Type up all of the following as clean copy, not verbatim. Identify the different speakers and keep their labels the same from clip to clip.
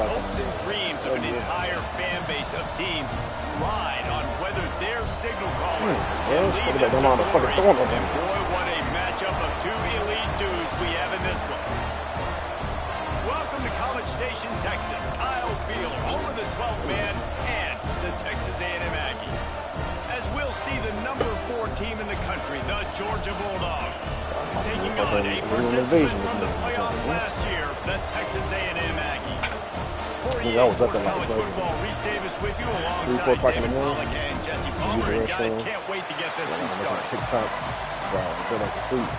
Speaker 1: hopes and dreams of an entire fan base of teams ride on whether their signal caller can lead them to glory. And boy, what a matchup of two elite dudes we have in this one. Welcome to College Station, Texas. Kyle Field, home of the 12th man and the Texas A&M Aggies. As we'll see the number 4 team in the country, the Georgia Bulldogs, taking on a participant from the playoff last year, the Texas A&M Aggies. For EA Sports College Football, Reese Davis with you alongside David Pollack and Jesse Palmer. And guys, can't wait to get this one started.
Speaker 2: TikToks, bro, feel like a sleep.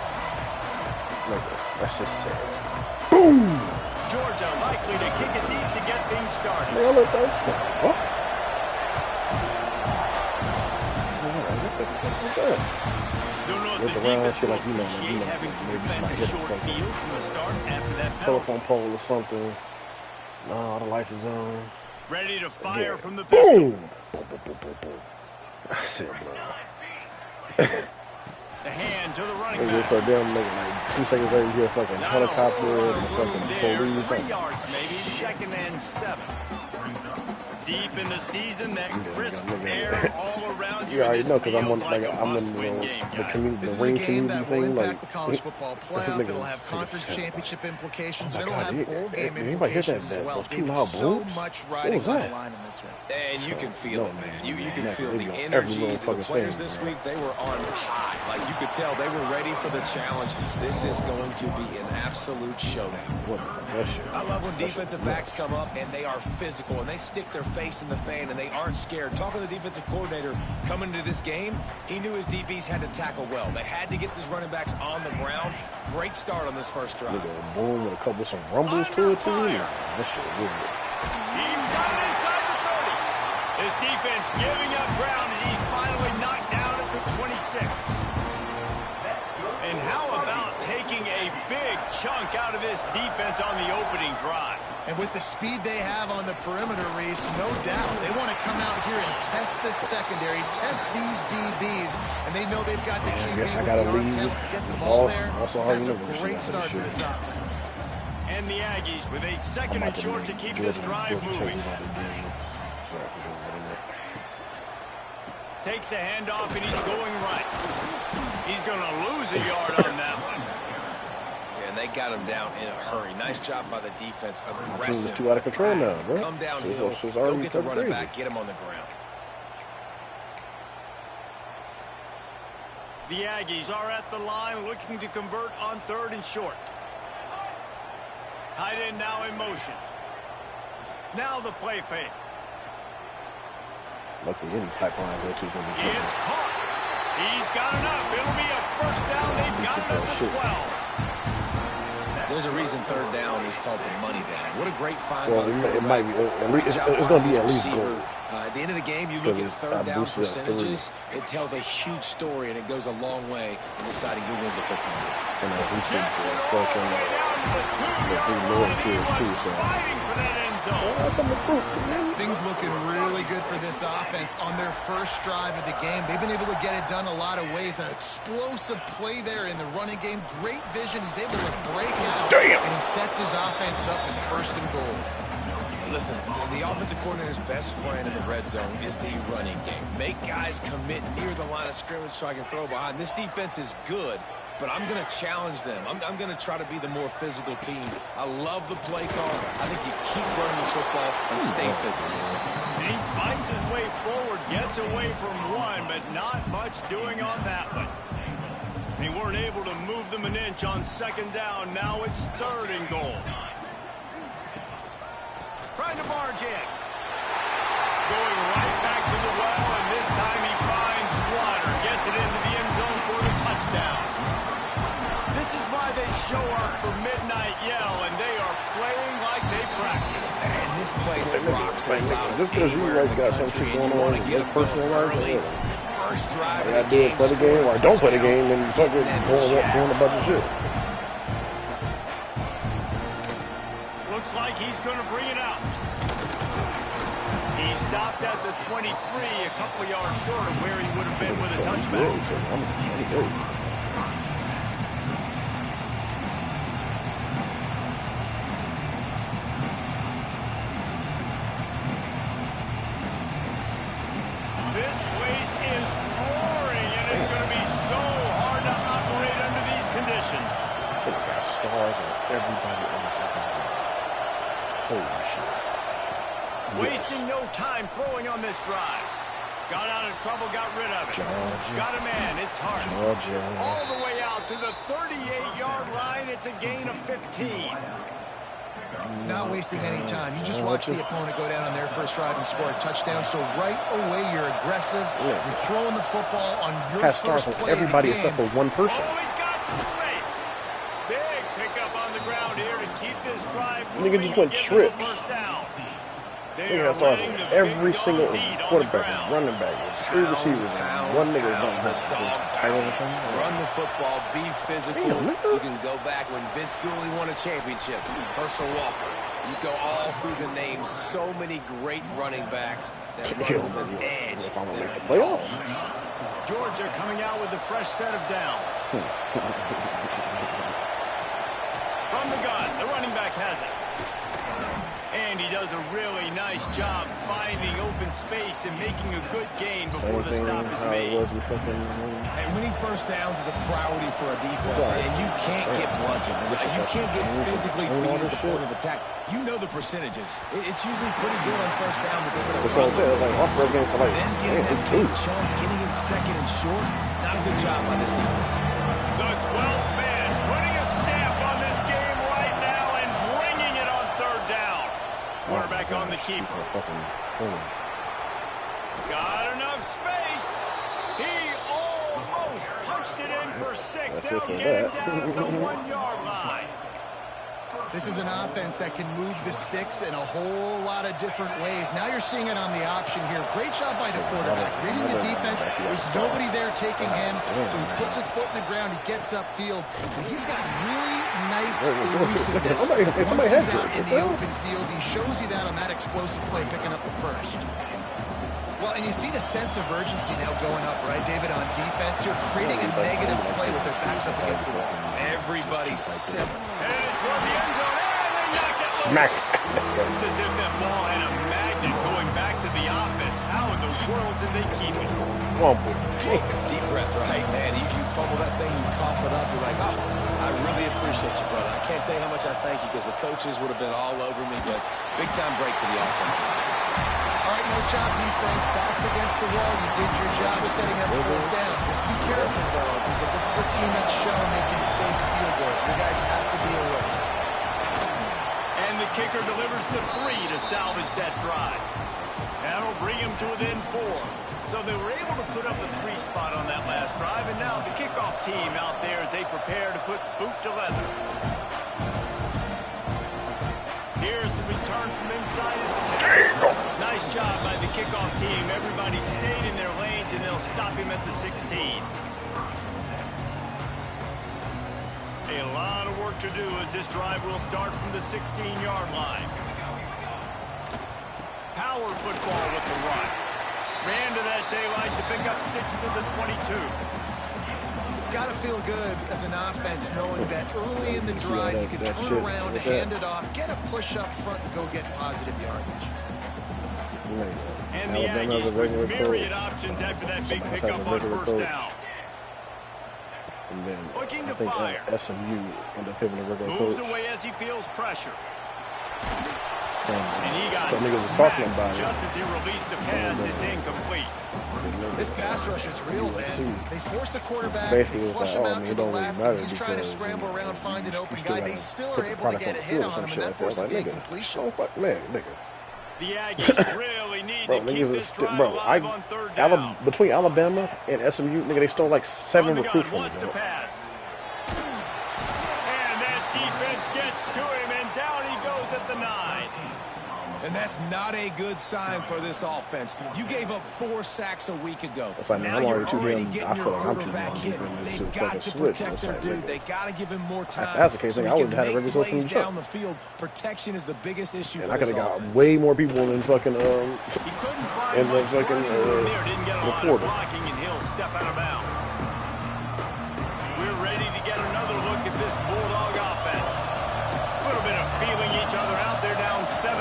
Speaker 2: That's just sad. Boom!
Speaker 1: Georgia likely to kick it deep to get things started.
Speaker 2: Man, look, that's what?
Speaker 1: Don't know if the defense will appreciate having to defend a short field from the start after that penalty.
Speaker 2: Telephone pole or something. No, the lights is on.
Speaker 1: Ready to fire from the pistol.
Speaker 2: Boom! That's it, bro.
Speaker 1: The hand to the running back.
Speaker 2: They start down making like 2 seconds later, you hear a fucking helicopter and a fucking police.
Speaker 1: 3 yards maybe, 2nd and 7. Deep in the season, that crisp air all around you.
Speaker 2: You already know because I'm on, like, I'm in the community, the ring community thing. Like,
Speaker 3: the college football playoff. It'll have conference championship implications, and it'll have bowl game implications as well. So much riding on the line in this one.
Speaker 4: And you can feel it, man. You can feel the energy. The players this week, they were on high. Like, you could tell they were ready for the challenge. This is going to be an absolute showdown. I love when defensive backs come up and they are physical and they stick their face in the fan and they aren't scared. Talking to the defensive coordinator coming into this game, he knew his DBs had to tackle well. They had to get these running backs on the ground. Great start on this first drive.
Speaker 2: Look at boom with a couple of some rumbles to it too. That shit good.
Speaker 1: He's got it inside the 30. His defense giving up ground as he's finally knocked down at the 26. And how about taking a big chunk out of this defense on the opening drive?
Speaker 3: And with the speed they have on the perimeter, Reese, no doubt, they want to come out here and test this secondary, test these DBs, and they know they've got the QB with the arm talent to get the ball there. That's a great start for this offense.
Speaker 1: And the Aggies with a 2nd and short to keep this drive moving. Takes a handoff and he's going right. He's going to lose a yard on that one.
Speaker 4: And they got him down in a hurry. Nice job by the defense. Aggressive.
Speaker 2: Too out of control now, bro.
Speaker 4: Come downhill. Go get the running back. Get him on the ground.
Speaker 1: The Aggies are at the line looking to convert on 3rd and short. Tight end now in motion. Now the play fake.
Speaker 2: Luckily, any pipeline go to going to be
Speaker 1: It's caught. He's got enough. It'll be a first down. They've got it at the 12.
Speaker 4: There's a reason 3rd down is called the money down. What a great find.
Speaker 2: Well, it might be. It's going to be at least goal.
Speaker 4: At the end of the game, you look at 3rd down percentages. It tells a huge story, and it goes a long way in deciding who wins a football game.
Speaker 2: And he should fucking
Speaker 1: Fighting for that end zone.
Speaker 3: Things looking really good for this offense on their first drive of the game. They've been able to get it done a lot of ways. An explosive play there in the running game. Great vision. He's able to break out.
Speaker 2: Damn.
Speaker 3: And he sets his offense up in 1st and goal.
Speaker 4: Listen, the offensive coordinator's best friend in the red zone is the running game. Make guys commit near the line of scrimmage so I can throw behind. This defense is good, but I'm going to challenge them. I'm going to try to be the more physical team. I love the play call. I think you keep running the football and stay physical.
Speaker 1: And he fights his way forward, gets away from one, but not much doing on that one. They weren't able to move them an inch on 2nd down. Now it's 3rd and goal. Trying to barge in. Going right back to the well, and this time he finds water. Gets it into the end zone for a touchdown. This is why they show up for Midnight Yell, and they are playing like they practice.
Speaker 4: And this place rocks as loud as
Speaker 2: just because you guys got some shit going on in your personal life,
Speaker 4: first drive
Speaker 2: I do it, play the game, or don't play the game, and fuck it, doing a bunch of shit.
Speaker 1: Looks like he's going to bring it out. He stopped at the 23, a couple yards short of where he would have been with a touchback.
Speaker 2: everybody on the offensive line. Holy shit.
Speaker 1: Wasting no time throwing on this drive. Got out of trouble, got rid of it.
Speaker 2: Georgia.
Speaker 1: Got a man, it's Hart.
Speaker 2: Georgia.
Speaker 1: All the way out to the 38-yard line. It's a gain of 15.
Speaker 3: Not wasting any time. You just watch the opponent go down on their first drive and score a touchdown. So right away, you're aggressive.
Speaker 2: Yeah.
Speaker 3: You're throwing the football on your
Speaker 2: Pass
Speaker 3: first
Speaker 2: starts with
Speaker 3: play
Speaker 2: everybody
Speaker 3: of the game.
Speaker 2: except for one person.
Speaker 1: Oh, he's got some space. Big pickup on the ground here to keep this drive moving.
Speaker 2: Nigga just went
Speaker 1: and give
Speaker 2: trips.
Speaker 1: them a first down.
Speaker 2: Nigga starts with every single quarterback, running back, three receivers, and one nigga don't have title or something.
Speaker 4: Run the football, be physical. You can go back when Vince Dooley won a championship. Herschel Walker. You go all through the names. So many great running backs that run with an edge.
Speaker 1: Georgia coming out with a fresh set of downs. From the gun, the running back has it. And he does a really nice job finding open space and making a good gain before the stop is made.
Speaker 4: And winning first downs is a priority for a defense, and you can't get bludgeoned. You can't get physically beat at the point of attack. You know the percentages. It's usually pretty good on first down that they're going to run the football. Then getting that big chunk, getting it second and short, not a good job by this defense.
Speaker 1: The 12th man putting a stamp on this game right now and bringing it on third down. Quarterback on the keeper. Got enough space. He almost punched it in for 6. They'll get it down at the 1-yard line.
Speaker 3: This is an offense that can move the sticks in a whole lot of different ways. Now you're seeing it on the option here. Great job by the quarterback. Reading the defense, there's nobody there taking him, so he puts his foot in the ground, he gets upfield. And he's got really nice elusiveness. Once he's out in the open field, he shows you that on that explosive play, picking up the first. Well, and you see the sense of urgency now going up, right, David, on defense here, creating a negative play with their backs up against the wall.
Speaker 4: Everybody's simple.
Speaker 1: Headed toward the end zone, and they knocked it loose.
Speaker 2: Smack.
Speaker 1: It's as if that ball had a magnet going back to the offense. How in the world did they keep it?
Speaker 4: Deep breath, right, man? You fumble that thing, you cough it up, you're like, oh, I really appreciate you, brother. I can't tell you how much I thank you because the coaches would have been all over me, but big-time break for the offense.
Speaker 3: All right, nice job, defense. Backs against the wall. You did your job setting up fourth down. Just be careful, though, because this is a team that's shown they can fake field goals. You guys have to be alert.
Speaker 1: And the kicker delivers the 3 to salvage that drive. That'll bring him to within 4. So they were able to put up a 3 spot on that last drive, and now the kickoff team out there as they prepare to put boot to leather. Here's the return from inside his 10. Nice job by the kickoff team. Everybody stayed in their lanes, and they'll stop him at the 16. A lot of work to do as this drive will start from the 16-yard line. Power football with the run. Ran to that daylight to pick up 6 to the 22.
Speaker 3: It's got to feel good as an offense knowing that early in the drive you can turn around, hand it off, get a push up front, and go get positive yardage.
Speaker 1: And the Aggies with myriad options after that big pickup on first down.
Speaker 2: And then
Speaker 1: Looking to
Speaker 2: I think
Speaker 1: fire.
Speaker 2: SMU ended up having a regular
Speaker 1: Moves
Speaker 2: coach.
Speaker 1: away as he feels pressure.
Speaker 2: And
Speaker 1: he got
Speaker 2: some niggas was
Speaker 1: smacked
Speaker 2: talking about
Speaker 1: just
Speaker 2: it.
Speaker 1: as he released the pass. It's incomplete.
Speaker 3: This pass rush is real, man. They force the quarterback,
Speaker 2: Basically,
Speaker 3: they
Speaker 2: it's
Speaker 3: flush
Speaker 2: like,
Speaker 3: him
Speaker 2: oh,
Speaker 3: out
Speaker 2: man,
Speaker 3: to
Speaker 2: it
Speaker 3: the
Speaker 2: don't really
Speaker 3: left,
Speaker 2: matter
Speaker 3: and he's trying to
Speaker 2: because,
Speaker 3: scramble
Speaker 2: you know,
Speaker 3: around, find an open
Speaker 2: you
Speaker 3: guy.
Speaker 2: still
Speaker 3: They
Speaker 2: gotta
Speaker 3: still
Speaker 2: put
Speaker 3: are
Speaker 2: the
Speaker 3: able to
Speaker 2: product
Speaker 3: get
Speaker 2: on
Speaker 3: a
Speaker 2: the
Speaker 3: hit
Speaker 2: field
Speaker 3: on
Speaker 2: or
Speaker 3: him,
Speaker 2: some
Speaker 3: and that
Speaker 2: shit like
Speaker 3: forces
Speaker 2: that.
Speaker 3: the
Speaker 2: Like, nigga,
Speaker 3: incompletion.
Speaker 2: don't fuck, man, nigga.
Speaker 1: The Aggies really need
Speaker 2: Bro,
Speaker 1: to keep
Speaker 2: niggas
Speaker 1: this
Speaker 2: is
Speaker 1: drive
Speaker 2: bro.
Speaker 1: alive on third down.
Speaker 2: Between Alabama and SMU, nigga, they stole like 7
Speaker 1: On the
Speaker 2: recruits
Speaker 1: gun,
Speaker 2: from
Speaker 1: wants to
Speaker 2: them.
Speaker 1: pass. And that defense gets to him, and down he goes at the 9.
Speaker 4: And that's not a good sign for this offense. You gave up 4 sacks a week ago.
Speaker 2: It's like, man,
Speaker 4: Now
Speaker 2: I'm
Speaker 4: you're
Speaker 2: already too
Speaker 4: already
Speaker 2: damn-
Speaker 4: getting
Speaker 2: I
Speaker 4: your
Speaker 2: feel like I'm too
Speaker 4: quarterback
Speaker 2: damn
Speaker 4: hit.
Speaker 2: deep in this
Speaker 4: They've
Speaker 2: shit,
Speaker 4: got
Speaker 2: fucking
Speaker 4: to
Speaker 2: switch.
Speaker 4: protect
Speaker 2: It's
Speaker 4: their
Speaker 2: like,
Speaker 4: dude.
Speaker 2: nigga.
Speaker 4: They got to give him more time.
Speaker 2: that's the case,
Speaker 4: so
Speaker 2: nigga,
Speaker 4: he
Speaker 2: I
Speaker 4: can
Speaker 2: would've had a
Speaker 4: make
Speaker 2: regular coach from
Speaker 4: plays
Speaker 2: the jump.
Speaker 4: down the field. Protection is the biggest issue
Speaker 2: And
Speaker 4: for
Speaker 2: I could
Speaker 4: this
Speaker 2: have got
Speaker 4: offense.
Speaker 2: way more people in fucking
Speaker 1: He couldn't find
Speaker 2: and the
Speaker 1: much
Speaker 2: fucking
Speaker 1: running room there. Didn't get a lot of
Speaker 2: reporter.
Speaker 1: blocking, and he'll step out of bounds. We're ready to get another look at this Bulldog offense. A little bit of feeling each other out. They're down 7-3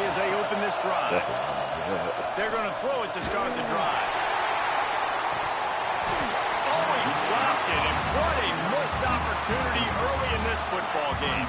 Speaker 1: as they open this drive. They're going to throw it to start the drive. Oh, he dropped it, and what a missed opportunity early in this football game.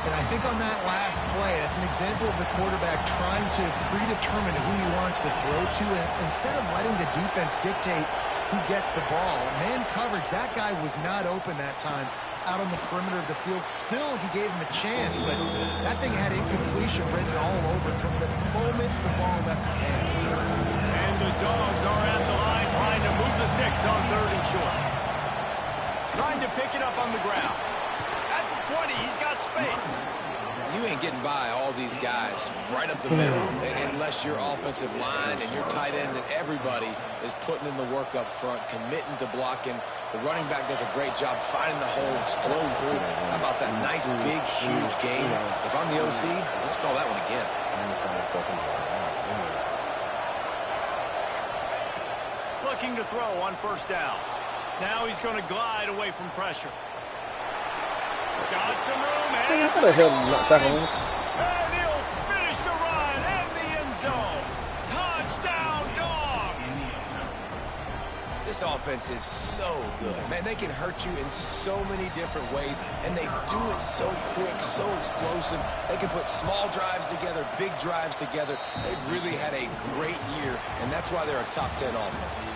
Speaker 3: And I think on that last play, that's an example of the quarterback trying to predetermine who he wants to throw to, and instead of letting the defense dictate who gets the ball. Man coverage, that guy was not open that time out on the perimeter of the field. Still, he gave him a chance, but that thing had incompletion written all over from the moment the ball left his hand.
Speaker 1: And the Dogs are at the line trying to move the sticks on 3rd and short. Trying to pick it up on the ground. At the 20, he's got space.
Speaker 4: You ain't getting by all these guys right up the middle unless your offensive line and your tight ends and everybody is putting in the work up front, committing to blocking. The running back does a great job finding the hole, exploding through. How about that nice, big, huge game? If I'm the OC, let's call that one again.
Speaker 1: Looking to throw on 1st down. Now he's going to glide away from pressure. Got some room. And
Speaker 2: how the hell did you not tackle him?
Speaker 1: And he'll finish the run and the end zone. Touchdown, Dogs.
Speaker 4: This offense is so good. Man, they can hurt you in so many different ways, and they do it so quick, so explosive. They can put small drives together, big drives together. They've really had a great year, and that's why they're a top 10 offense.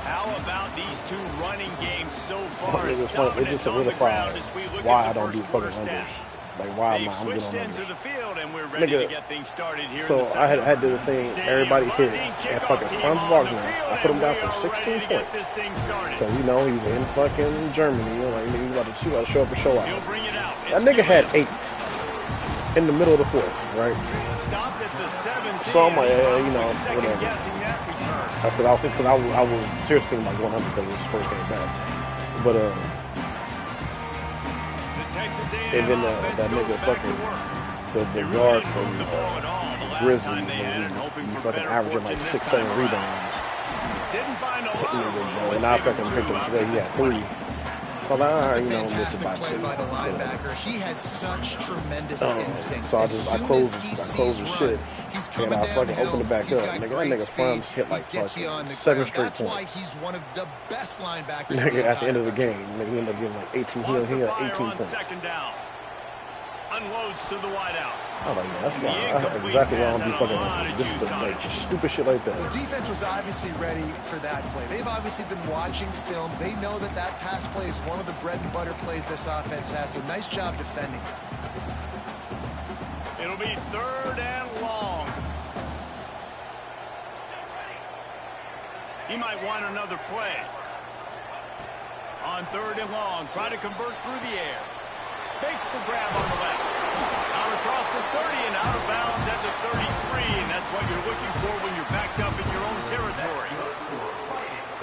Speaker 1: How about these two running games so far?
Speaker 2: It just solidified why I don't do fucking numbers. Like, why am I
Speaker 1: switched into the field, and we're ready to get things started here.
Speaker 2: So I had to do the thing, everybody hit and fucking Franz Wagner. I put him down for 16 points. So you know he's in fucking Germany, like he's about to show up and show out. That nigga had 8 in the middle of the 4th, right?
Speaker 1: Stopped at the 17.
Speaker 2: So I'm like, you know, whatever. Because I was seriously like 100 because his first came back. But and then that nigga fucking the guard from Grizzlies, he's fucking averaging like 6-7 rebounds. And I fucking picked him today. He had 3. So
Speaker 3: that's a fantastic play by the linebacker. He has such tremendous instincts.
Speaker 2: So I closed the shit, and I fucking opened it back up. Nigga, that nigga Franz hit like fucking 7 straight points.
Speaker 3: That's why he's one of the best linebackers.
Speaker 2: Nigga, at the end of the game, nigga, he ended up getting like 18. He had 18 points.
Speaker 1: Unloads to the wideout.
Speaker 2: I'm like, that's why. That's exactly why I don't do fucking like this, like stupid shit like that.
Speaker 3: The defense was obviously ready for that play. They've obviously been watching film. They know that that pass play is one of the bread and butter plays this offense has. So nice job defending.
Speaker 1: It'll be 3rd and long. He might want another play. On 3rd and long, try to convert through the air. Makes the grab on the left. Out across the 30 and out of bounds at the 33. And that's what you're looking for when you're backed up in your own territory.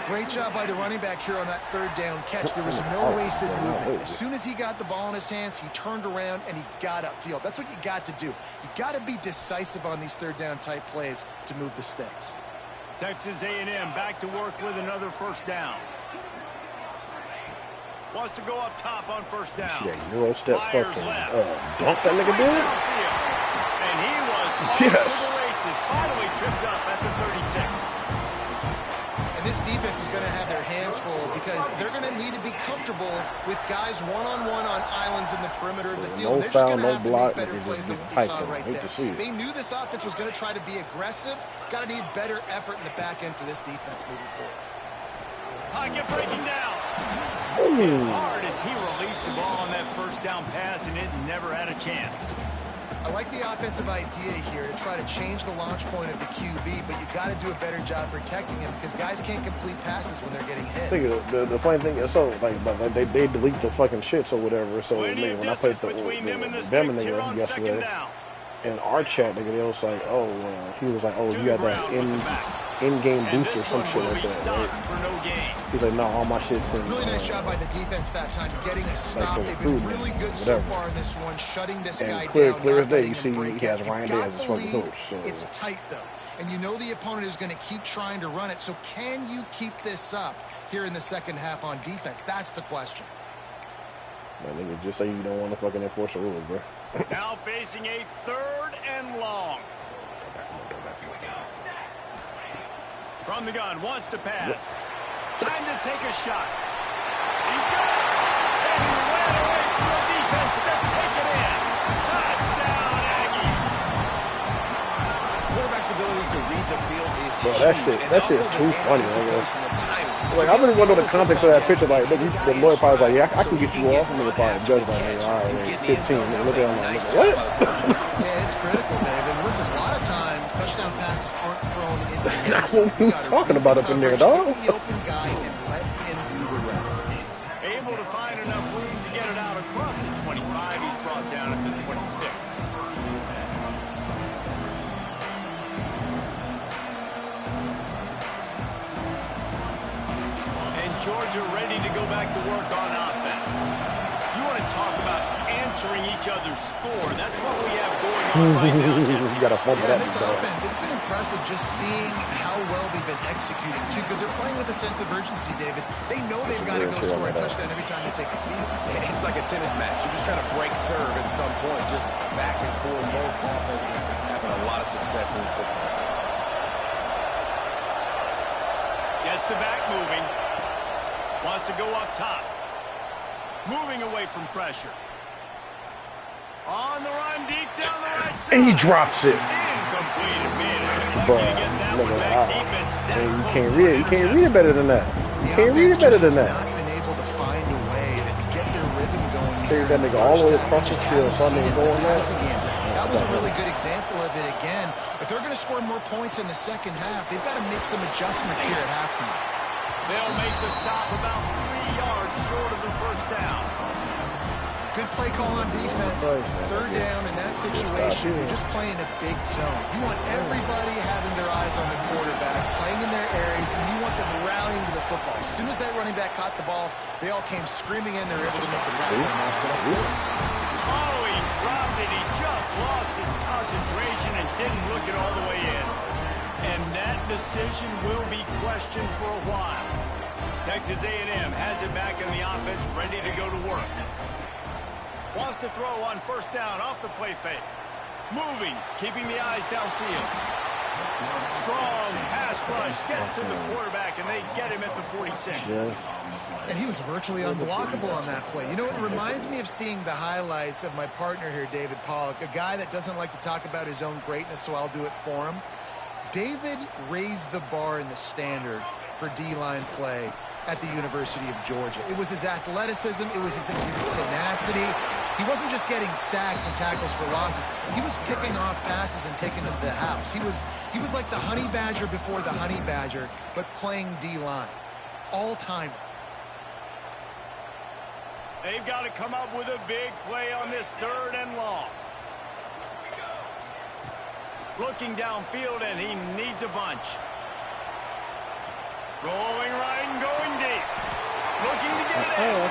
Speaker 3: Great job by the running back here on that 3rd down catch. There was no wasted movement. As soon as he got the ball in his hands, he turned around and he got upfield. That's what you got to do. You got to be decisive on these 3rd down type plays to move the sticks.
Speaker 1: Texas A&M back to work with another 1st down. Wants to go up top on 1st down.
Speaker 2: Yeah, Euro step fucking dunk that nigga did.
Speaker 1: And he was off to the races. Finally tripped up at the 36.
Speaker 3: And this defense is going to have their hands full because they're going to need to be comfortable with guys one-on-one on islands in the perimeter of the field. They're just going to have to make better plays than what we saw right there. They knew this offense was going to try to be aggressive. Got to need better effort in the back end for this defense moving forward.
Speaker 1: Pocket breaking down. Hard as he released the ball on that 1st down pass, and it never had a chance.
Speaker 3: I like the offensive idea here to try to change the launch point of the QB, but you got to do a better job protecting him because guys can't complete passes when they're getting hit.
Speaker 2: The funny thing is, so like, they delete the fucking shits or whatever. So when I played the Bama nigga yesterday, in our chat, nigga, they was like, he was like, you got that in-game boost or some shit like that, right? He's like, no, all my shit's in.
Speaker 3: Really nice job by the defense that time, getting a stop. They've been really good so far in this one, shutting this guy down.
Speaker 2: Clear as day, you see he has Ryan Day as a fucking coach.
Speaker 3: It's tight, though. And you know the opponent is going to keep trying to run it. So can you keep this up here in the 2nd half on defense? That's the question.
Speaker 2: Man, nigga, just say you don't want to fucking enforce the rules, bro.
Speaker 1: Now facing a 3rd and long. From the gun, wants to pass. Time to take a shot.
Speaker 4: ability to read the field is
Speaker 2: bro,
Speaker 4: huge.
Speaker 2: that shit's too funny, man. Like, I really want to know the context of that picture. Like, the lawyer probably was like, yeah, I can get you off. I'm going to probably judge like, hey, all right, 15. And look at him like, what?
Speaker 3: Yeah, it's critical, David. Listen, a lot of times, touchdown passes aren't thrown into the end.
Speaker 2: That's what we talking about up in there, dog.
Speaker 3: The open guy and let him do the rest.
Speaker 1: Able to find enough room to get it out across the 25. He's brought down at the 26. Georgia ready to go back to work on offense. You want to talk about answering each other's score. That's what we have going on right now.
Speaker 2: You got to fumble that.
Speaker 3: This offense, it's been impressive just seeing how well they've been executing, too, because they're playing with a sense of urgency, David. They know they've got to go score a touchdown every time they take the field.
Speaker 4: It's like a tennis match. You're just trying to break serve at some point, just back and forth. Both offenses having a lot of success in this football game.
Speaker 1: Gets the back moving. Wants to go up top. Moving away from pressure. On the run, deep down the right side.
Speaker 2: And he drops it.
Speaker 1: Incomplete. Man,
Speaker 2: bro, look at that. You can't read it better than that. You can't read it better than that.
Speaker 3: Not been able to find a way to get their rhythm going.
Speaker 2: Carry that nigga all the way across the field.
Speaker 3: That was a really good example of it again. If they're going to score more points in the second half, they've got to make some adjustments here at halftime.
Speaker 1: They'll make the stop about 3 yards short of the first down.
Speaker 3: Good play call on defense. Third down in that situation. You're just playing a big zone. You want everybody having their eyes on the quarterback, playing in their areas, and you want them rallying to the football. As soon as that running back caught the ball, they all came screaming in. They were able to make the tackle.
Speaker 1: Oh, he dropped it. He just lost his concentration and didn't look it all the way in. And that decision will be questioned for a while. Texas A&M has it back in the offense, ready to go to work. Wants to throw on first down off the play fake. Moving, keeping the eyes downfield. Strong pass rush gets to the quarterback, and they get him at the 46.
Speaker 2: Yes.
Speaker 3: And he was virtually unblockable on that play. You know, it reminds me of seeing the highlights of my partner here, David Pollock, a guy that doesn't like to talk about his own greatness, so I'll do it for him. David raised the bar in the standard for D-line play at the University of Georgia. It was his athleticism. It was his tenacity. He wasn't just getting sacks and tackles for losses. He was picking off passes and taking them to the house. He was like the honey badger before the honey badger, but playing D-line. All-time.
Speaker 1: They've got to come up with a big play on this 3rd and long. Looking downfield, and he needs a bunch. Rolling right and going deep. Looking to get it in.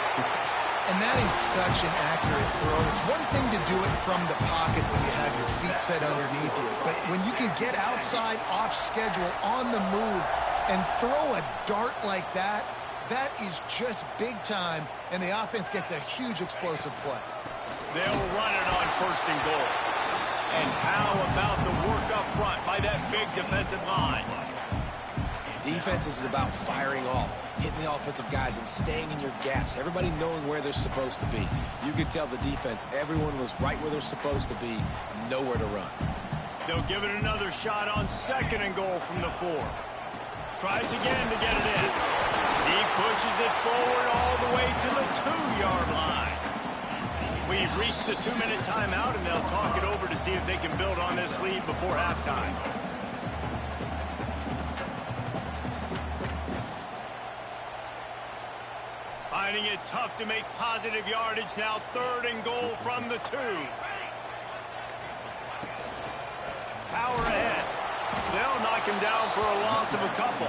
Speaker 3: And that is such an accurate throw. It's one thing to do it from the pocket when you have your feet set underneath you. But when you can get outside, off schedule, on the move, and throw a dart like that, that is just big time. And the offense gets a huge explosive play.
Speaker 1: They'll run it on 1st and goal. And how about the work up front by that big defensive line?
Speaker 4: Defense is about firing off, hitting the offensive guys, and staying in your gaps. Everybody knowing where they're supposed to be. You could tell the defense, everyone was right where they're supposed to be, nowhere to run.
Speaker 1: They'll give it another shot on 2nd and goal from the 4. Tries again to get it in. He pushes it forward all the way to the 2-yard line. We've reached the 2-minute timeout, and they'll talk it over to see if they can build on this lead before halftime. Finding it tough to make positive yardage now. 3rd and goal from the 2. Power ahead. They'll knock him down for a loss of a couple.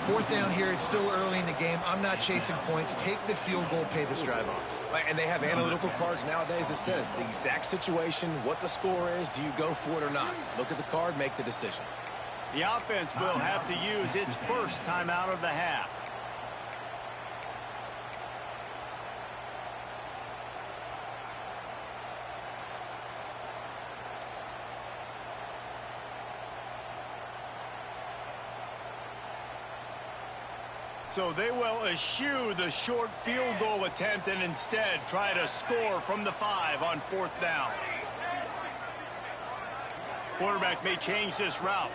Speaker 3: 4th down here. It's still early in the game. I'm not chasing points. Take the field goal, pay this drive off.
Speaker 4: And they have analytical cards nowadays that says the exact situation, what the score is, do you go for it or not? Look at the card, make the decision.
Speaker 1: The offense will have to use its first timeout of the half. So they will eschew the short field goal attempt and instead try to score from the 5 on 4th down. Quarterback may change this route.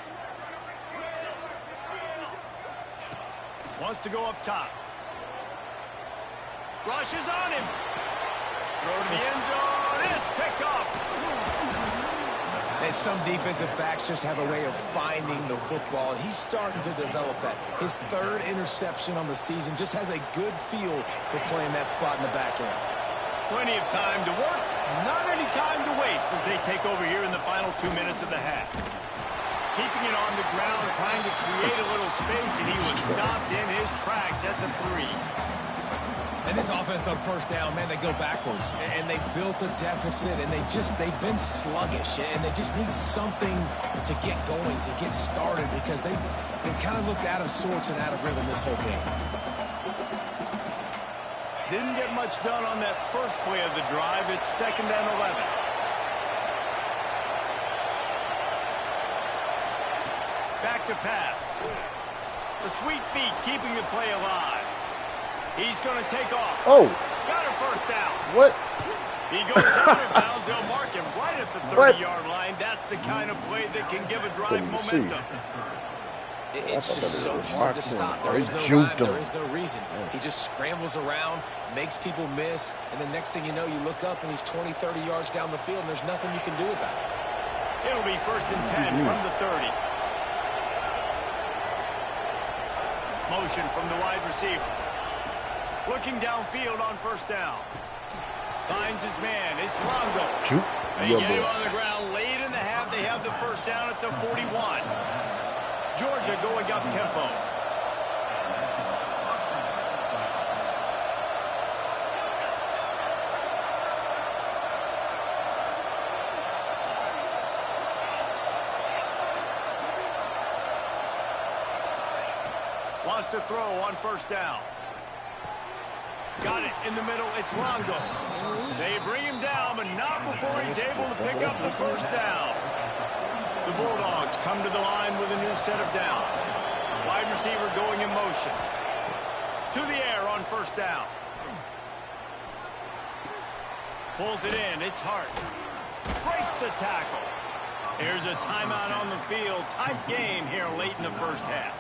Speaker 1: Wants to go up top. Rushes on him. Throw to the end zone. It's picked off.
Speaker 4: And some defensive backs just have a way of finding the football, and he's starting to develop that. His third interception on the season just has a good feel for playing that spot in the back end.
Speaker 1: Plenty of time to work, not any time to waste as they take over here in the final 2 minutes of the half. Keeping it on the ground, trying to create a little space, and he was stopped in his tracks at the 3.
Speaker 4: And this offense on first down, man, they go backwards. And they built a deficit, and they've been sluggish. And they just need something to get going, to get started, because they've kind of looked out of sorts and out of rhythm this whole game.
Speaker 1: Didn't get much done on that first play of the drive. It's 2nd and 11. Back to pass. The sweet feet keeping the play alive. He's going to take off.
Speaker 2: Oh.
Speaker 1: Got a first down.
Speaker 2: What?
Speaker 1: He goes out of bounds. They'll mark him right at the 30-yard line. That's the kind of play that can give a drive momentum.
Speaker 4: It's just so hard to stop. There is no rhyme. There is no reason. He just scrambles around, makes people miss, and the next thing you know, you look up and he's 20, 30 yards down the field, and there's nothing you can do about it.
Speaker 1: It'll be 1st and 10 from the 30. Motion from the wide receiver. Looking downfield on first down. Finds his man. It's Longo. They get him on the ground late in the half. They have the first down at the 41. Georgia going up tempo. Wants to throw on first down. Got it in the middle. It's Longo. They bring him down, but not before he's able to pick up the first down. The Bulldogs come to the line with a new set of downs. Wide receiver going in motion. To the air on first down. Pulls it in. It's Hart. Breaks the tackle. Here's a timeout on the field. Tight game here late in the first half.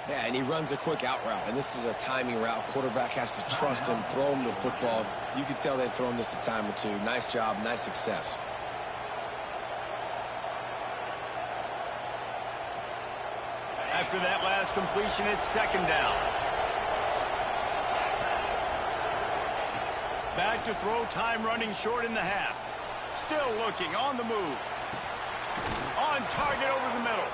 Speaker 4: Yeah, and he runs a quick out route, and this is a timing route. Quarterback has to trust him, throw him the football. You can tell they've thrown this a time or two. Nice job, nice success.
Speaker 1: After that last completion, it's 2nd down. Back to throw, time running short in the half. Still looking, on the move. On target over the middle.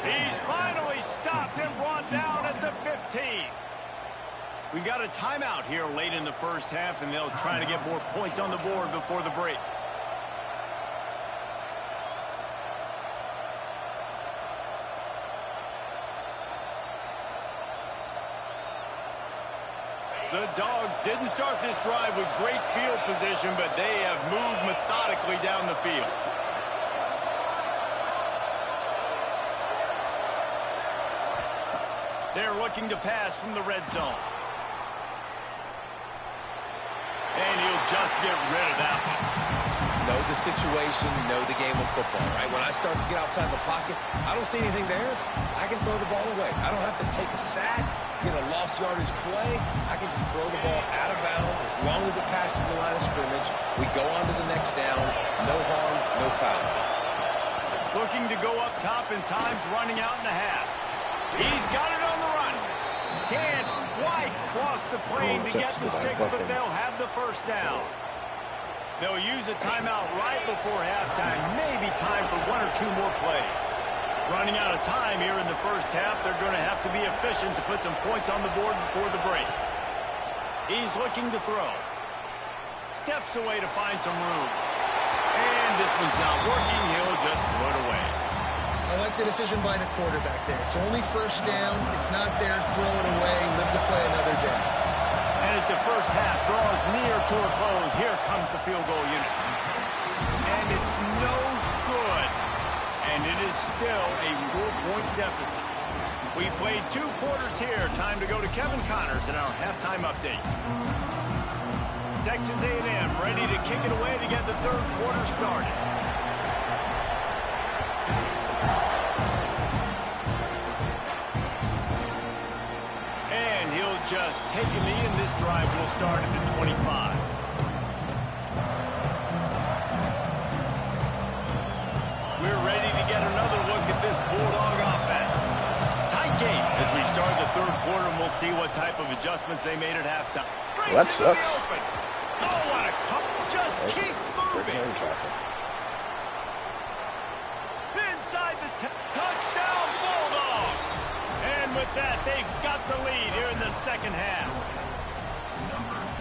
Speaker 1: He's finally stopped and brought down at the 15. We got a timeout here late in the first half, and they'll try to get more points on the board before the break. The Dogs didn't start this drive with great field position, but they have moved methodically down the field. They're looking to pass from the red zone. And he'll just get rid of that one.
Speaker 4: Know the situation, know the game of football, right? When I start to get outside the pocket, I don't see anything there. I can throw the ball away. I don't have to take a sack, get a lost yardage play. I can just throw the ball out of bounds as long as it passes the line of scrimmage. We go on to the next down. No harm, no foul.
Speaker 1: Looking to go up top, and time's running out in the half. He's got it on the run. Can't quite cross the plane to get the 6, but they'll have the first down. They'll use a timeout right before halftime. Maybe time for 1 or 2 more plays. Running out of time here in the first half. They're going to have to be efficient to put some points on the board before the break. He's looking to throw. Steps away to find some room. And this one's not working. He'll just throw it away.
Speaker 3: I like the decision by the quarterback there. It's only first down. It's not there. Throw it away. Live to play another day.
Speaker 1: And as the first half draws near to a close, here comes the field goal unit. And it's no good. And it is still a 4-point deficit. We played 2 quarters here. Time to go to Kevin Connors in our halftime update. Texas A&M ready to kick it away to get the 3rd quarter started. start at the 25. We're ready to get another look at this Bulldog offense. Tight game as we start the third quarter, and we'll see what type of adjustments they made at halftime.
Speaker 2: Well, that sucks.
Speaker 1: Oh, what a cup. Just keeps moving. Inside the touchdown, Bulldogs. And with that, they've got the lead here in the second half.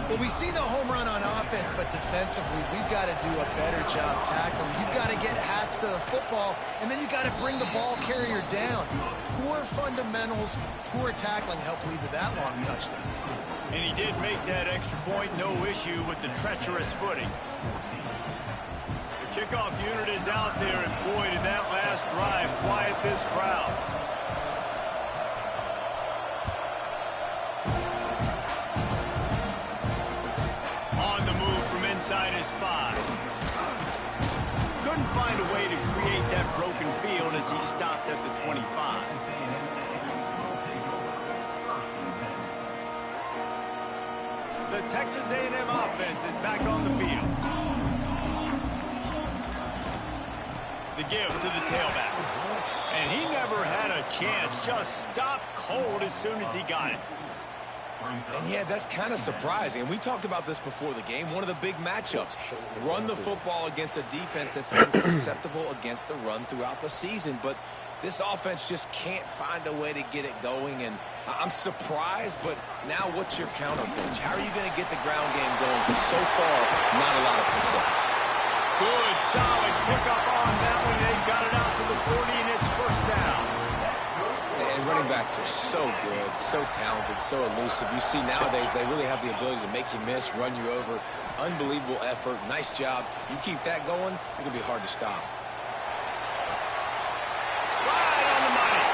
Speaker 3: Well, we see the home run on offense, but defensively, we've got to do a better job tackling. You've got to get hats to the football, and then you've got to bring the ball carrier down. Poor fundamentals, poor tackling helped lead to that long touchdown.
Speaker 1: And he did make that extra point, no issue with the treacherous footing. The kickoff unit is out there, and boy, did that last drive quiet this crowd. On the move from inside his 5. Couldn't find a way to create that broken field as he stopped at the 25. The Texas A&M offense is back on the field. The give to the tailback. And he never had a chance. Just stopped cold as soon as he got it.
Speaker 4: And yeah, that's kind of surprising. And we talked about this before the game. One of the big matchups. Run the football against a defense that's been susceptible against the run throughout the season. But this offense just can't find a way to get it going. And I'm surprised, but now what's your counter, Coach? How are you going to get the ground game going? Because so far, not a lot of success.
Speaker 1: Good, solid pickup on that one. They got it out to the 40, and it's first down.
Speaker 4: And running backs are so good, so talented, so elusive. You see nowadays they really have the ability to make you miss, run you over. Unbelievable effort. Nice job. You keep that going, it'll be hard to stop.
Speaker 1: Right on the money.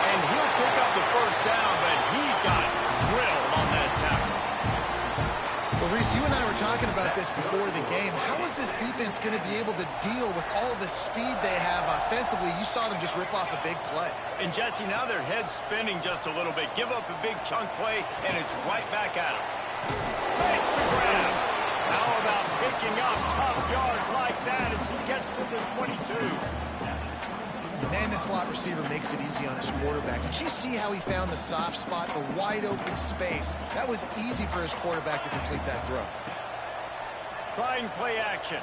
Speaker 1: And he'll pick up the first down, but he got drilled on that tackle.
Speaker 3: Well, Reese, you and I were talking about this before the game. How is this defense going to be able to deal with all the speed they have offensively? You saw them just rip off a big play.
Speaker 1: And, Jesse, now their head's spinning just a little bit. Give up a big chunk play, and it's right back at them. Makes the grab. How about picking up tough yards like that as he gets to the 22?
Speaker 3: Man, the slot receiver makes it easy on his quarterback. Did you see how he found the soft spot, the wide open space? That was easy for his quarterback to complete that throw.
Speaker 1: Trying play action.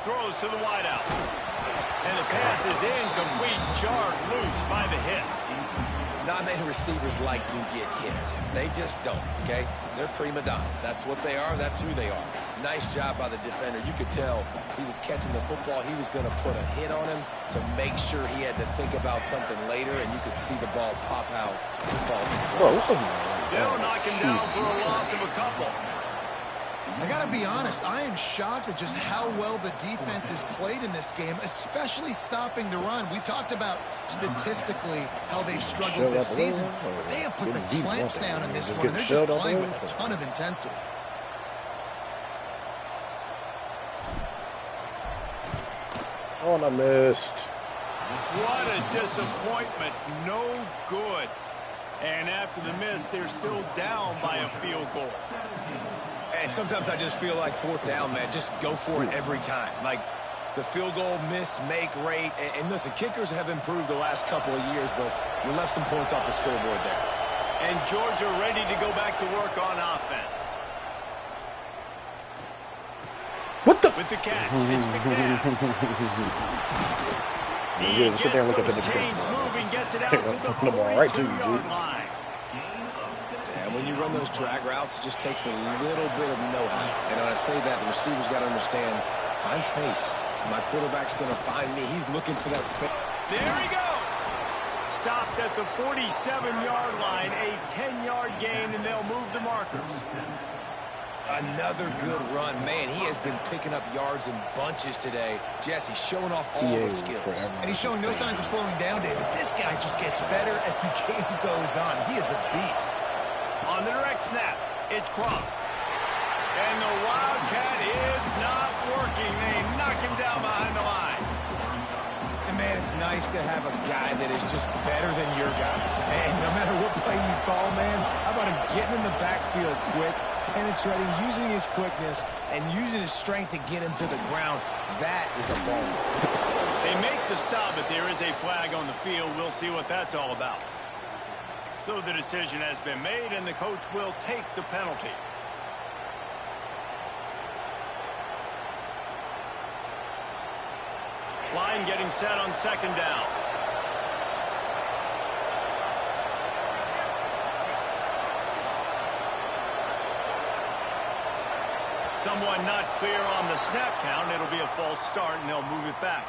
Speaker 1: Throws to the wideout. And the pass is incomplete. Jarred loose by the hit.
Speaker 4: Not many receivers like to get hit. They just don't, okay? They're prima donnas. That's what they are. That's who they are. Nice job by the defender. You could tell he was catching the football. He was going to put a hit on him to make sure he had to think about something later, and you could see the ball pop out to fall.
Speaker 1: They'll knock him down for a loss of a couple.
Speaker 3: I got to be honest, I am shocked at just how well the defense has played in this game, especially stopping the run. We talked about statistically how they've struggled this season, but they have put the clamps down in this one, and they're just playing with a ton of intensity.
Speaker 2: Oh, and I missed.
Speaker 1: What a disappointment. No good. And after the miss, they're still down by a field goal.
Speaker 4: And sometimes I just feel like fourth down, man. Just go for it every time. Like the field goal miss, make rate. And listen, kickers have improved the last couple of years, but we left some points off the scoreboard there.
Speaker 1: And Georgia ready to go back to work on offense.
Speaker 2: What the?
Speaker 1: With the catch, it's McNabb.
Speaker 2: Yeah, sit there and look at the
Speaker 1: chains moving, gets it out to the 42-yard line.
Speaker 4: And when you run those drag routes, it just takes a little bit of know-how. And when I say that, the receiver's got to understand, find space. My quarterback's going to find me. He's looking for that space.
Speaker 1: There he goes. Stopped at the 47-yard line, a 10-yard gain, and they'll move the markers.
Speaker 4: Another good run. Man, he has been picking up yards in bunches today. Jesse showing off all the skills.
Speaker 3: And he's showing no signs of slowing down, David. This guy just gets better as the game goes on. He is a beast.
Speaker 1: On the direct snap, it's Cross. And the Wildcat is not working. They knock him down behind the line.
Speaker 4: And man, it's nice nice to have a guy that is just better than your guys. And no matter what play you call, man, how about him getting in the backfield quick, penetrating, using his quickness, and using his strength to get him to the ground. That is a ball.
Speaker 1: They make the stop, but there is a flag on the field. We'll see what that's all about. So the decision has been made, and the coach will take the penalty. Line getting set on second down. Someone not clear on the snap count. It'll be a false start, and they'll move it back.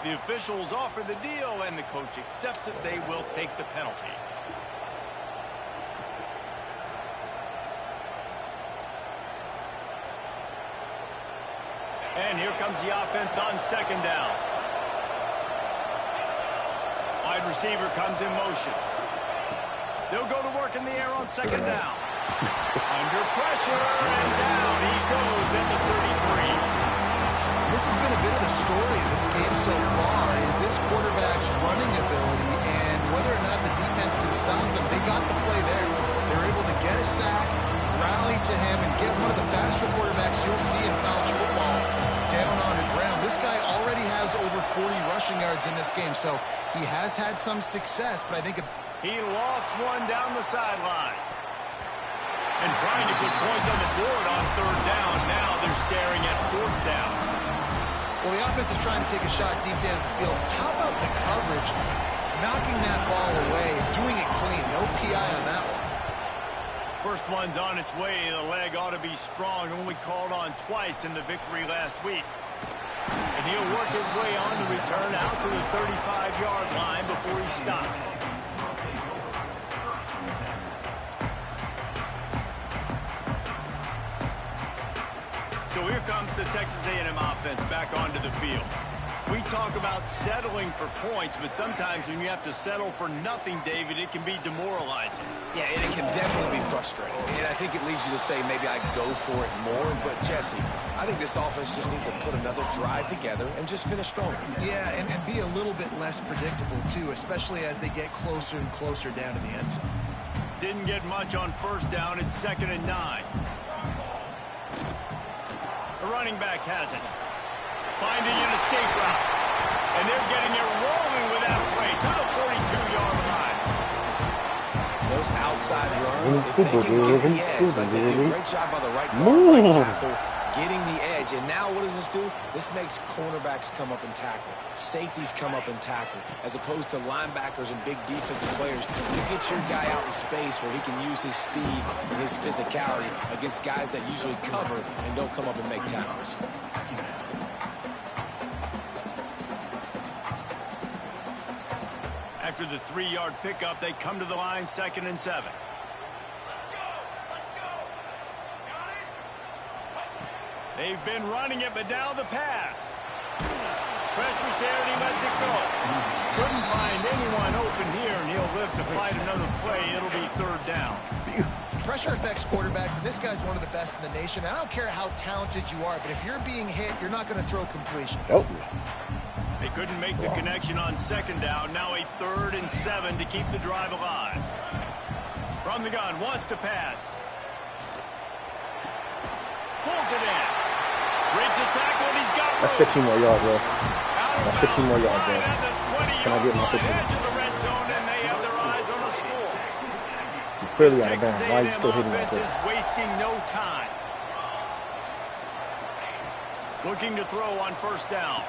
Speaker 1: The officials offer the deal, and the coach accepts it. They will take the penalty. And here comes the offense on second down. Wide receiver comes in motion. They'll go to work in the air on second down. Under pressure, and down he goes at the 33.
Speaker 3: This has been a bit of the story of this game so far, is this quarterback's running ability and whether or not the defense can stop them. They got the play there. They were able to get a sack, rally to him, and get one of the faster quarterbacks you'll see in college football down on the ground. This guy already has over 40 rushing yards in this game, so he has had some success, but I think
Speaker 1: he lost one down the sideline. And trying to put points on the board on third down. Now they're staring at fourth down.
Speaker 3: Well, the offense is trying to take a shot deep down the field. How about the coverage? Knocking that ball away, doing it clean. No PI on that one.
Speaker 1: First one's on its way. The leg ought to be strong. Only called on twice in the victory last week. And he'll work his way on to return out to the 35-yard line before he stopped. So here comes the Texas A&M offense back onto the field. We talk about settling for points, but sometimes when you have to settle for nothing, David, it can be demoralizing.
Speaker 4: Yeah, and it can definitely be frustrating. And I think it leads you to say maybe I go for it more. But, Jesse, I think this offense just needs to put another drive together and just finish strong.
Speaker 3: Yeah, and be a little bit less predictable, too, especially as they get closer and closer down to the end zone.
Speaker 1: Didn't get much on first down. It's 2nd and 9. The running back has it. Finding an escape route. And they're getting it rolling with that play to the 42-yard line.
Speaker 4: Those outside runs, if they can get the edge, like they do a great job by the right guard, right tackle, getting the edge. And now what does this do? This makes cornerbacks come up and tackle. Safeties come up and tackle. As opposed to linebackers and big defensive players, you get your guy out in space where he can use his speed and his physicality against guys that usually cover and don't come up and make tackles.
Speaker 1: After the 3-yard pickup, they come to the line, 2nd and 7. They've been running it, but now the pass. Pressure's there, and he lets it go. Couldn't find anyone open here, and he'll live to fight another play. It'll be 3rd down.
Speaker 3: Pressure affects quarterbacks, and this guy's one of the best in the nation. I don't care how talented you are, but if you're being hit, you're not going to throw completions.
Speaker 2: Nope.
Speaker 1: They couldn't make the connection on 2nd down. Now a 3rd and 7 to keep the drive alive. From the gun, wants to pass. Pulls it in. Breaks a tackle, and he's got room.
Speaker 2: That's 15 more yards, bro. That's 15 more yards, bro. Can I get my 15?
Speaker 1: Edge of the red zone, and they have their eyes on a score.
Speaker 2: You're clearly out of bounds. Why are you still hitting that?
Speaker 1: Offense is wasting no time. Looking to throw on 1st down.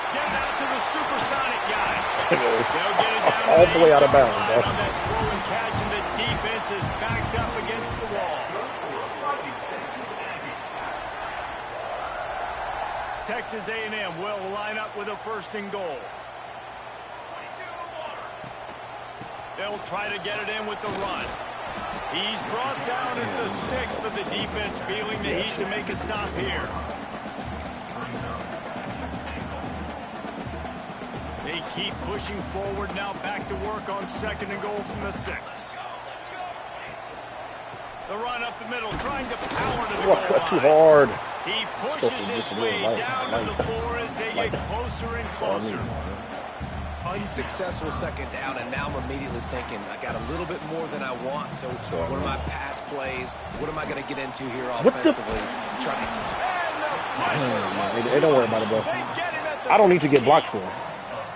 Speaker 1: Get it out to the supersonic guy. They'll get it down
Speaker 2: all the way out of bounds, bro.
Speaker 1: On that throw and catch, and the defense is backed up against the wall. Texas A&M will line up with a 1st and goal. They'll try to get it in with the run. He's brought down at the 6, but the defense feeling the heat to make a stop here. They keep pushing forward, now back to work on 2nd and goal from the 6. The run up the middle, trying to power to the goal line.
Speaker 2: Too hard.
Speaker 1: He pushes his way down to the floor as they get closer and closer.
Speaker 4: unsuccessful second down, and now I'm immediately thinking, I got a little bit more than I want, so what are my pass plays? What am I going to get into here offensively?
Speaker 2: They don't worry about it, bro. I don't need to get blocked for it.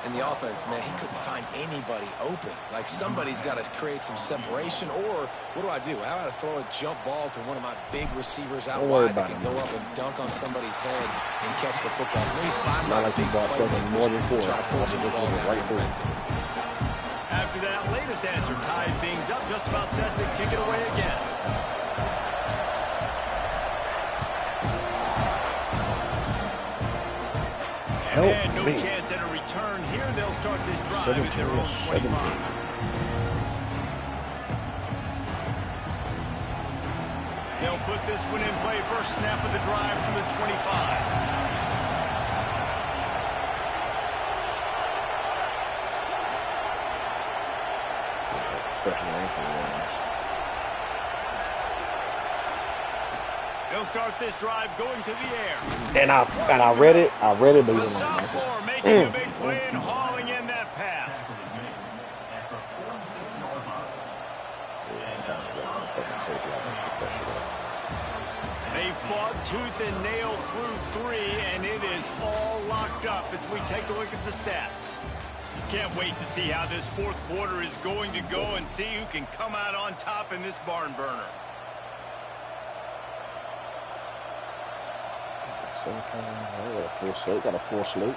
Speaker 4: In the offense, man, he couldn't find anybody open. Like, somebody's got to create some separation, or what do? How about I throw a jump ball to one of my big receivers out wide that can go up and dunk on somebody's head and catch the football? Let me find my big playmaker
Speaker 2: more than four.
Speaker 4: Try to force the ball down
Speaker 2: right through.
Speaker 1: After that latest answer tied things up, just about set to kick it away again. And no chance at a return here. They'll start this drive at their own 25. They'll put this one in play. First snap of the drive from the 25. They'll start this drive going to the air.
Speaker 2: And I read it, but
Speaker 1: the sophomore making a big play and hauling in that pass. They fought tooth and nail through 3, and it is all locked up as we take a look at the stats. Can't wait to see how this fourth quarter is going to go and see who can come out on top in this barn burner.
Speaker 2: Got a full slate.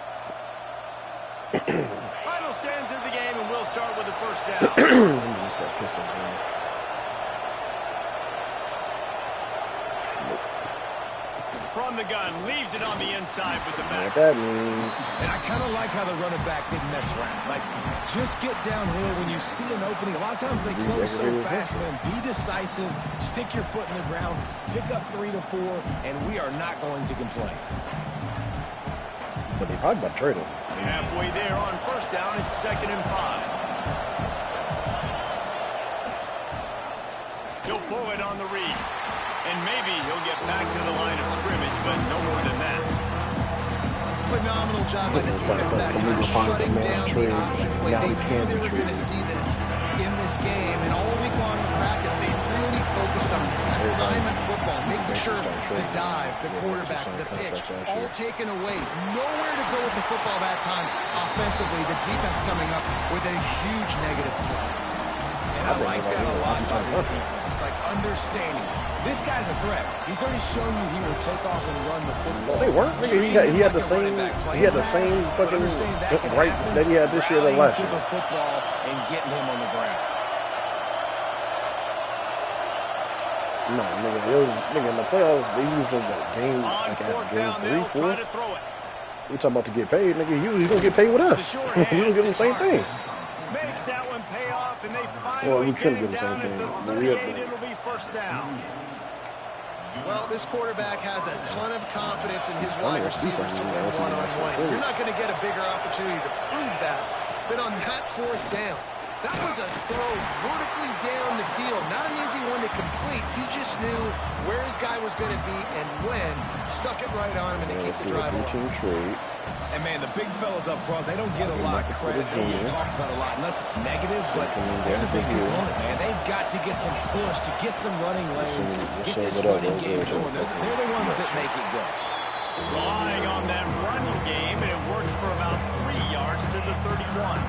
Speaker 1: Final stands of the game, and we'll start with the first down. From the gun, leaves it on the inside with the back.
Speaker 2: That means.
Speaker 4: And I kind of like how the running back didn't mess around. Like, just get downhill when you see an opening. A lot of times they close so fast, man. Be decisive, stick your foot in the ground, pick up 3 to 4, and we are not going to complain.
Speaker 2: But they probably about to trade him.
Speaker 1: Halfway there on first down, it's 2nd and 5. He'll pull it on the read. And maybe he'll get back to the line of scrimmage, but no more than that.
Speaker 3: Phenomenal job by the defense that time, shutting down the option play. They knew they were going to see this in this game, and all week long in practice, they really focused on this assignment football, making sure the dive, the quarterback, the pitch, all taken away. Nowhere to go with the football that time. Offensively, the defense coming up with a huge negative play.
Speaker 4: And I like that a lot by this defense, like understanding. This guy's a threat. He's already shown you he will take off and run the football.
Speaker 2: They weren't. He had the same fucking right that he had this year than last year.
Speaker 4: To the football and getting him on the ground.
Speaker 2: No, nigga, in the playoffs, they used the game like after game 3, 4. We talking about to get paid, nigga. He's gonna get paid with us. He's gonna get the same thing.
Speaker 1: Makes that one pay off, and they finally get him down at the 38. It'll be first down.
Speaker 3: Well, this quarterback has a ton of confidence in his wide receivers to win one-on-one. You're not going to get a bigger opportunity to prove that than on that fourth down. That was a throw vertically down the field. Not an easy one to complete. He just knew where his guy was going to be and when. Stuck it right on him and to keep the drive alive.
Speaker 4: And, man, the big fellas up front, they don't get a lot of credit. They don't get talked about a lot unless it's negative, but they're the big component, man. They've got to get some push, to get some running lanes, get this running game going. They're the ones that make it go.
Speaker 1: Relying on that running game, and it works for about 3 yards to the 31.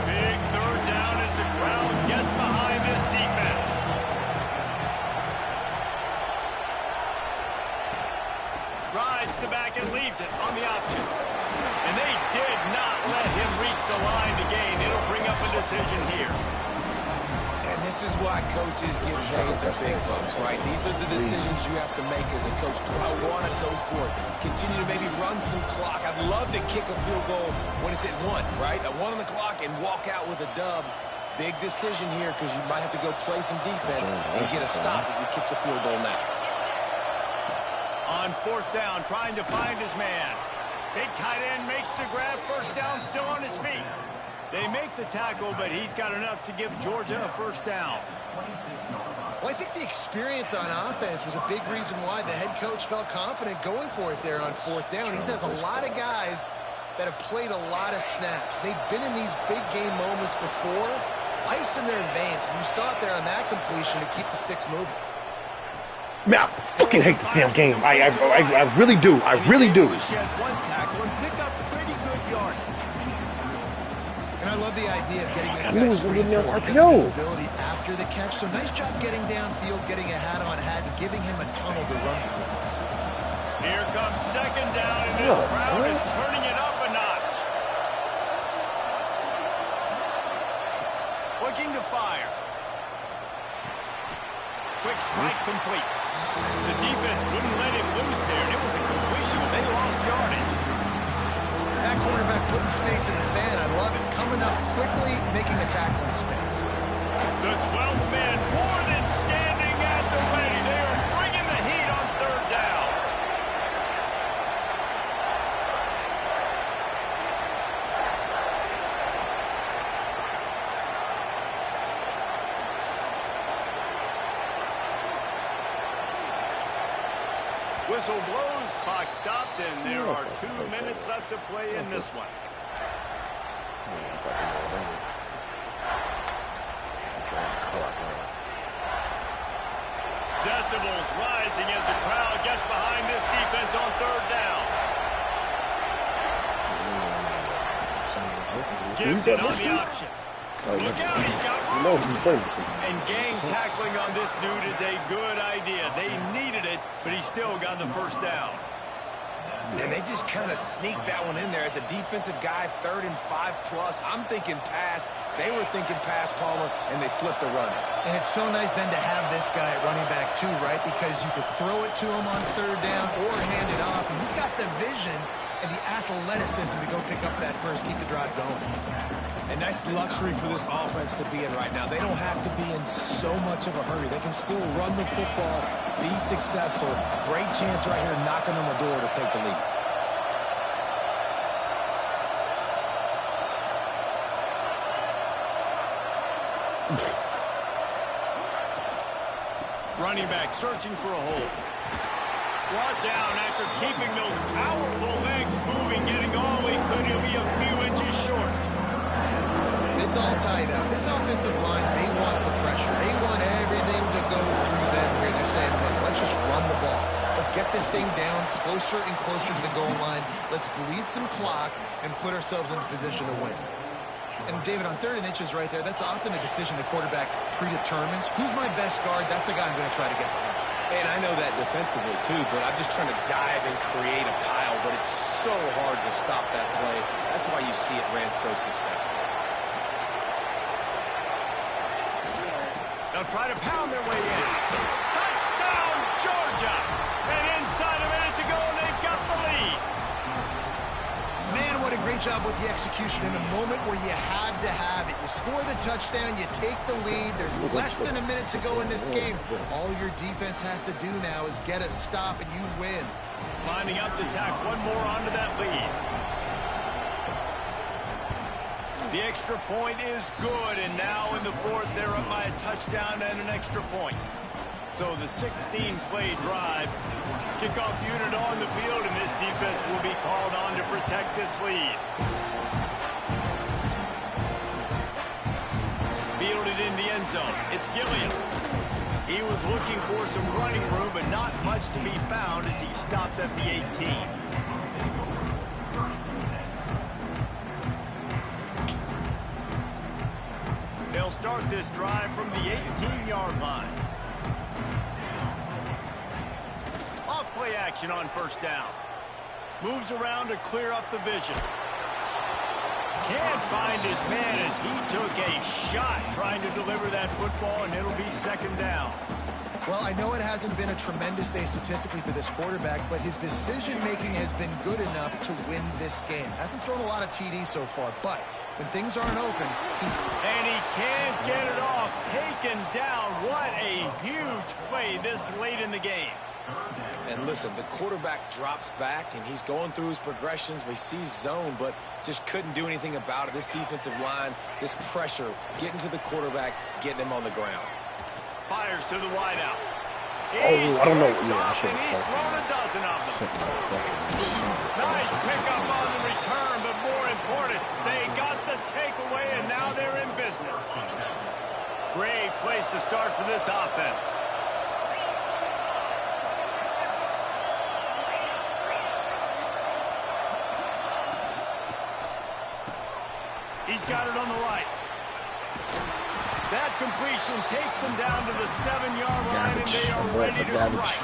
Speaker 1: Big third down as the crowd gets behind this defense. Rides the back and leaves it on the option. And they did not let him reach the line to gain. It'll bring up a decision here.
Speaker 4: And this is why coaches get paid the big bucks, right? These are the decisions you have to make as a coach. Do I want to go for it? Continue to maybe run some clock. I'd love to kick a field goal when it's at 1, right? At 1 on the clock and walk out with a dub. Big decision here because you might have to go play some defense and get a stop if you kick the field goal now.
Speaker 1: On fourth down, trying to find his man. Big tight end makes the grab. First down, still on his feet. They make the tackle, but he's got enough to give Georgia a first down.
Speaker 3: Well, I think the experience on offense was a big reason why the head coach felt confident going for it there on 4th down. He says a lot of guys that have played a lot of snaps. They've been in these big game moments before, ice in their veins. And you saw it there on that completion to keep the sticks moving.
Speaker 2: Man, I fucking hate this damn game. I really do. I really do.
Speaker 1: Shed one tackle and pick up pretty good yardage.
Speaker 3: And I love the idea of getting this guy screened because of his ability after the catch. So nice job getting downfield, getting a hat-on-hat, and giving him a tunnel to run through.
Speaker 1: Here comes 2nd down, and this crowd is turning it up a notch. Looking to fire. Quick strike complete. The defense wouldn't let him loose there, and it was a completion, but they lost yardage.
Speaker 3: That quarterback putting his face in the fan. I love it. Coming up quickly, making a tackle in space.
Speaker 1: The 12th man more than standing at the ready. They are bringing the heat on 3rd down. Whistle blows, clock stops, and there are 2 minutes left to play in this one. Decibels rising as the crowd gets behind this defense on 3rd down. Gibson on the option. Look out, he's got room. And gang tackling on this dude is a good idea. They needed it, but he still got the 1st down.
Speaker 4: And they just kind of sneaked that one in there as a defensive guy, 3rd and 5+. I'm thinking pass. They were thinking pass, Palmer, and they slipped the run.
Speaker 3: And it's so nice then to have this guy at running back too, right? Because you could throw it to him on 3rd down or hand it off. And he's got the vision and the athleticism to go pick up that first, keep the drive going.
Speaker 4: And nice luxury for this offense to be in right now. They don't have to be in so much of a hurry. They can still run the football, be successful. Great chance right here knocking on the door to take the lead.
Speaker 1: Running back searching for a hole. Brought down after keeping those powerful legs moving, getting all he could. He'll be a few inches short.
Speaker 3: It's all tied up. This offensive line, they want the pressure. They want everything to go through them here. They're saying, look, let's just run the ball. Let's get this thing down closer and closer to the goal line. Let's bleed some clock and put ourselves in a position to win. And, David, on 3rd and inches right there, that's often a decision the quarterback predetermines. Who's my best guard? That's the guy I'm going to try to get behind.
Speaker 4: And I know that defensively, too, but I'm just trying to dive and create a pile, but it's so hard to stop that play. That's why you see it ran so successfully.
Speaker 1: They'll try to pound their way in. Touchdown, Georgia! And inside a minute to go, and they've got the lead.
Speaker 3: Man, what a great job with the execution in a moment where you had to have it. You score the touchdown, you take the lead. There's less than a minute to go in this game. All your defense has to do now is get a stop, and you win.
Speaker 1: Lining up to tack one more onto that lead. The extra point is good, and now in the 4th, they're up by a touchdown and an extra point. So the 16-play drive. Kickoff unit on the field, and this defense will be called on to protect this lead. Fielded in the end zone. It's Gilliam. He was looking for some running room, but not much to be found as he stopped at the 18. They'll start this drive from the 18-yard line. Off-play action on 1st down. Moves around to clear up the vision. Can't find his man as he took a shot trying to deliver that football, and it'll be 2nd down.
Speaker 3: Well, I know it hasn't been a tremendous day statistically for this quarterback, but his decision-making has been good enough to win this game. Hasn't thrown a lot of TDs so far, but when things aren't open,
Speaker 1: and he can't get it off. Taken down. What a huge play this late in the game.
Speaker 4: And listen, the quarterback drops back, and he's going through his progressions. We see zone, but just couldn't do anything about it. This defensive line, this pressure, getting to the quarterback, getting him on the ground.
Speaker 1: fires to the wideout.
Speaker 2: Oh, I don't know. Yeah, I should
Speaker 1: He's thrown a dozen of them. Nice pickup on the return, but more important, they got the takeaway, and now they're in business. Great place to start for this offense. He's got it on the right. That completion takes them down to the 7-yard line, and they are ready to strike.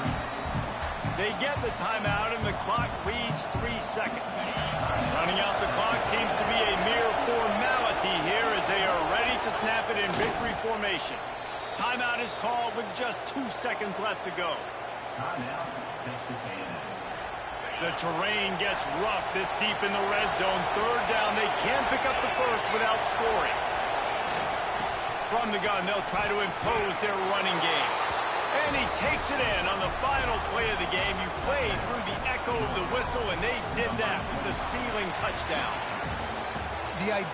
Speaker 1: They get the timeout, and the clock reads 3 seconds. Running out the clock seems to be a mere formality here as they are ready to snap it in victory formation. Timeout is called with just 2 seconds left to go. The terrain gets rough this deep in the red zone. Third down, they can pick up the first without scoring. From the gun, they'll try to impose their running game. And he takes it in on the final play of the game. You play through the echo of the whistle, and they did that with the ceiling touchdown. The idea